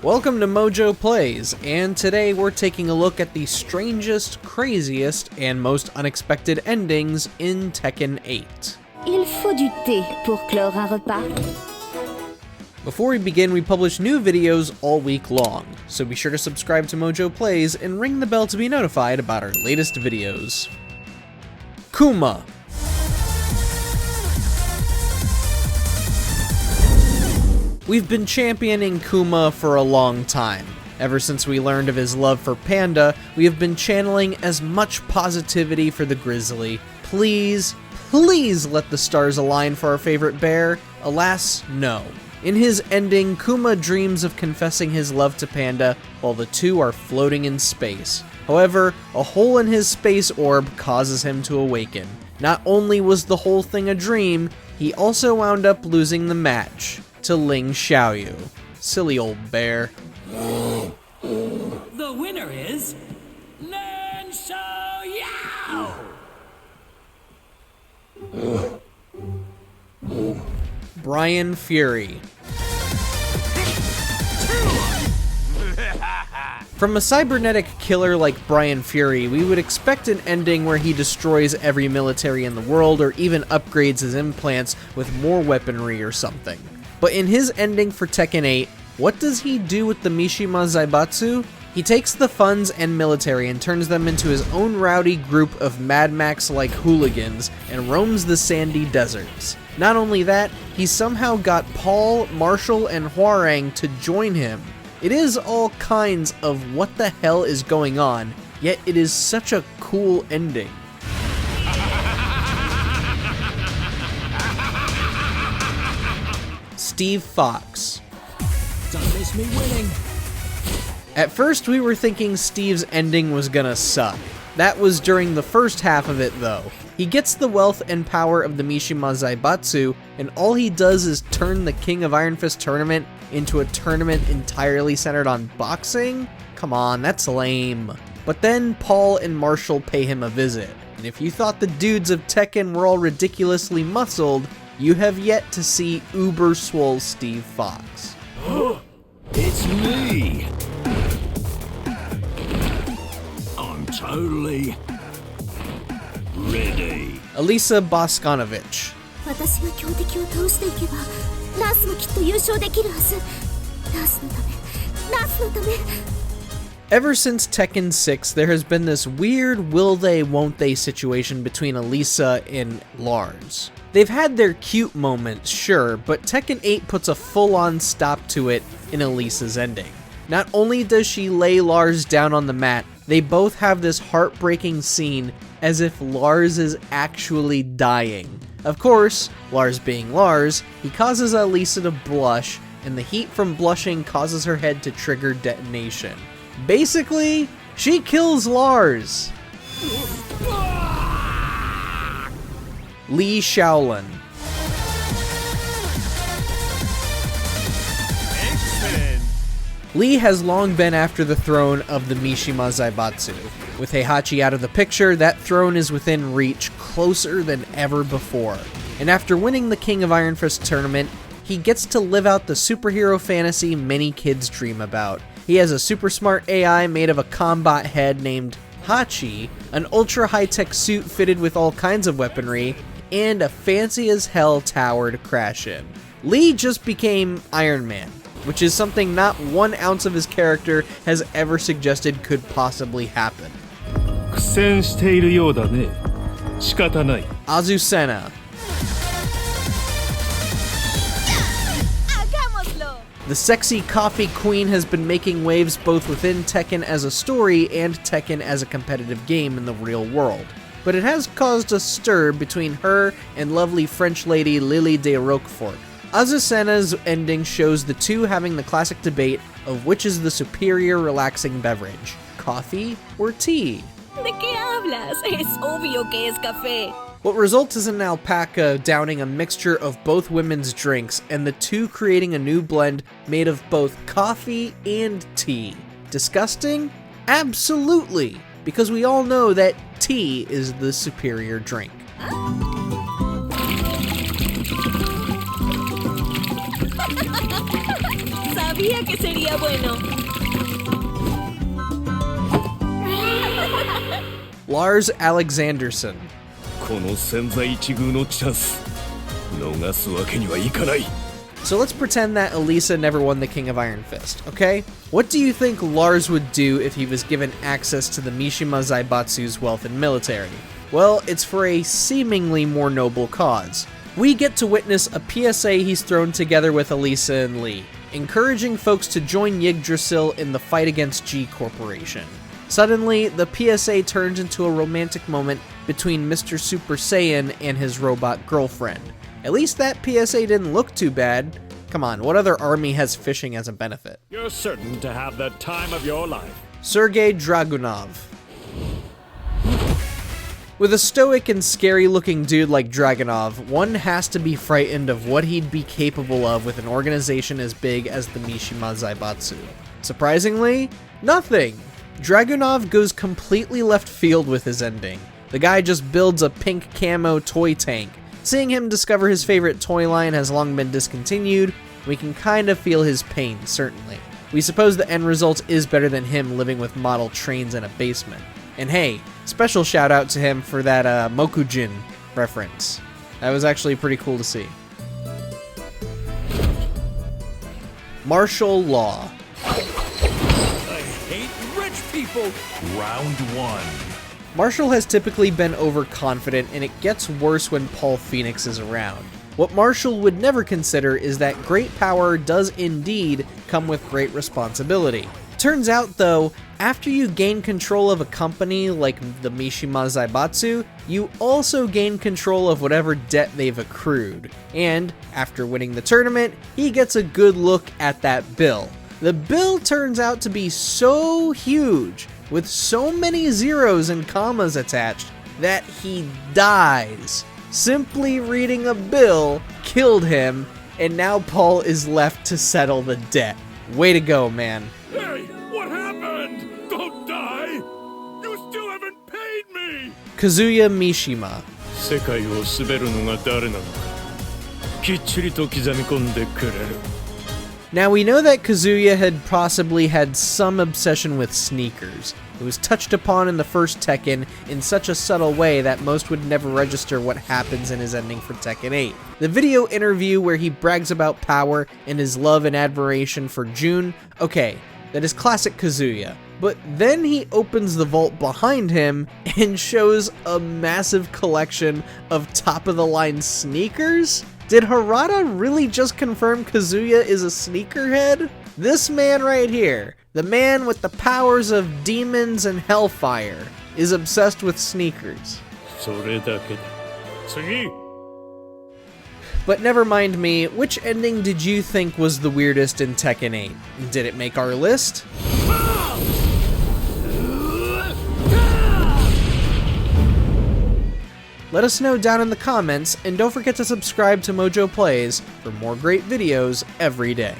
Welcome to MojoPlays, and today we're taking a look at the strangest, craziest, and most unexpected endings in Tekken 8. Il faut du thé pour clore un repas. Before we begin, we publish new videos all week long, so be sure to subscribe to MojoPlays and ring the bell to be notified about our latest videos. Kuma. We've been championing Kuma for a long time. Ever since we learned of his love for Panda, we have been channeling as much positivity for the Grizzly. Please, please let the stars align for our favorite bear. Alas, no. In his ending, Kuma dreams of confessing his love to Panda while the two are floating in space. However, a hole in his space orb causes him to awaken. Not only was the whole thing a dream, he also wound up losing the match to Ling Xiaoyu. Silly old bear. The winner is Ling Xiaoyu! Bryan Fury. From a cybernetic killer like Bryan Fury, we would expect an ending where he destroys every military in the world or even upgrades his implants with more weaponry or something. But in his ending for Tekken 8, what does he do with the Mishima Zaibatsu? He takes the funds and military and turns them into his own rowdy group of Mad Max-like hooligans and roams the sandy deserts. Not only that, he somehow got Paul, Marshall, and Hwoarang to join him. It is all kinds of what the hell is going on, yet it is such a cool ending. Steve Fox. Don't miss me winning. At first, we were thinking Steve's ending was gonna suck. That was during the first half of it, though. He gets the wealth and power of the Mishima Zaibatsu, and all he does is turn the King of Iron Fist tournament into a tournament entirely centered on boxing? Come on, that's lame. But then Paul and Marshall pay him a visit, and if you thought the dudes of Tekken were all ridiculously muscled, you have yet to see uber swole Steve Fox. It's me! I'm totally ready. Alisa Bosconovitch. 私が強敵を倒していけば、ナースもきっと優勝できるはず。ナースのため、ナースのため。Ever since Tekken 6, there has been this weird will they won't they situation between Alisa and Lars. They've had their cute moments, sure, but Tekken 8 puts a full-on stop to it in Alisa's ending. Not only does she lay Lars down on the mat, they both have this heartbreaking scene as if Lars is actually dying. Of course, Lars being Lars, he causes Alisa to blush, and the heat from blushing causes her head to trigger detonation. Basically, she kills Lars. Lee Shaolin. Lee has long been after the throne of the Mishima Zaibatsu. With Heihachi out of the picture, that throne is within reach, closer than ever before. And after winning the King of Iron Fist tournament, he gets to live out the superhero fantasy many kids dream about. He has a super smart AI made of a combat head named Hachi, an ultra high-tech suit fitted with all kinds of weaponry, and a fancy-as-hell tower to crash in. Lee just became Iron Man, which is something not 1 ounce of his character has ever suggested could possibly happen. 苦戦しているようだね。仕方ない。 Azucena. The sexy coffee queen has been making waves both within Tekken as a story and Tekken as a competitive game in the real world. But it has caused a stir between her and lovely French lady Lily de Roquefort. Azucena's ending shows the two having the classic debate of which is the superior relaxing beverage, coffee or tea. ¿De qué hablas? Es obvio que es café. What results is an alpaca downing a mixture of both women's drinks, and the two creating a new blend made of both coffee and tea. Disgusting? Absolutely! Because we all know that tea is the superior drink. Sabía que sería bueno. Lars Alexanderson. この千載一遇のチャンス逃すわけにはいかない So let's pretend that Alisa never won the King of Iron Fist, okay? What do you think Lars would do if he was given access to the Mishima Zaibatsu's wealth and military? Well, it's for a seemingly more noble cause. We get to witness a PSA he's thrown together with Alisa and Lee, encouraging folks to join Yggdrasil in the fight against G Corporation. Suddenly, the PSA turns into a romantic moment between Mr. Super Saiyan and his robot girlfriend. At least that PSA didn't look too bad. Come on, what other army has fishing as a benefit? You're certain to have the time of your life. Sergei Dragunov. With a stoic and scary-looking dude like Dragunov, one has to be frightened of what he'd be capable of with an organization as big as the Mishima Zaibatsu. Surprisingly, nothing! Dragunov goes completely left field with his ending. The guy just builds a pink camo toy tank. Seeing him discover his favorite toy line has long been discontinued, we can kind of feel his pain, certainly. We suppose the end result is better than him living with model trains in a basement. And hey, special shout out to him for that Mokujin reference. That was actually pretty cool to see. Martial law. I hate rich people. Round 1. Marshall has typically been overconfident, and it gets worse when Paul Phoenix is around. What Marshall would never consider is that great power does indeed come with great responsibility. Turns out, though, after you gain control of a company like the Mishima Zaibatsu, you also gain control of whatever debt they've accrued. And, after winning the tournament, he gets a good look at that bill. The bill turns out to be so huge, with so many zeros and commas attached, that he dies. Simply reading a bill killed him, and now Paul is left to settle the debt. Way to go, man. Hey, what happened? Don't die! You still haven't paid me! Kazuya Mishima. 世界を滑るのが誰なのかきっちりと刻み込んでくれる Now we know that Kazuya had possibly had some obsession with sneakers. It was touched upon in the first Tekken in such a subtle way that most would never register what happens in his ending for Tekken 8. The video interview where he brags about power and his love and admiration for Jun, okay, that is classic Kazuya. But then he opens the vault behind him and shows a massive collection of top-of-the-line sneakers? Did Harada really just confirm Kazuya is a sneakerhead? This man right here, the man with the powers of demons and hellfire, is obsessed with sneakers. それだけだ次 But never mind me, which ending did you think was the weirdest in Tekken 8? Did it make our list? Let us know down in the comments, and don't forget to subscribe to MojoPlays for more great videos every day.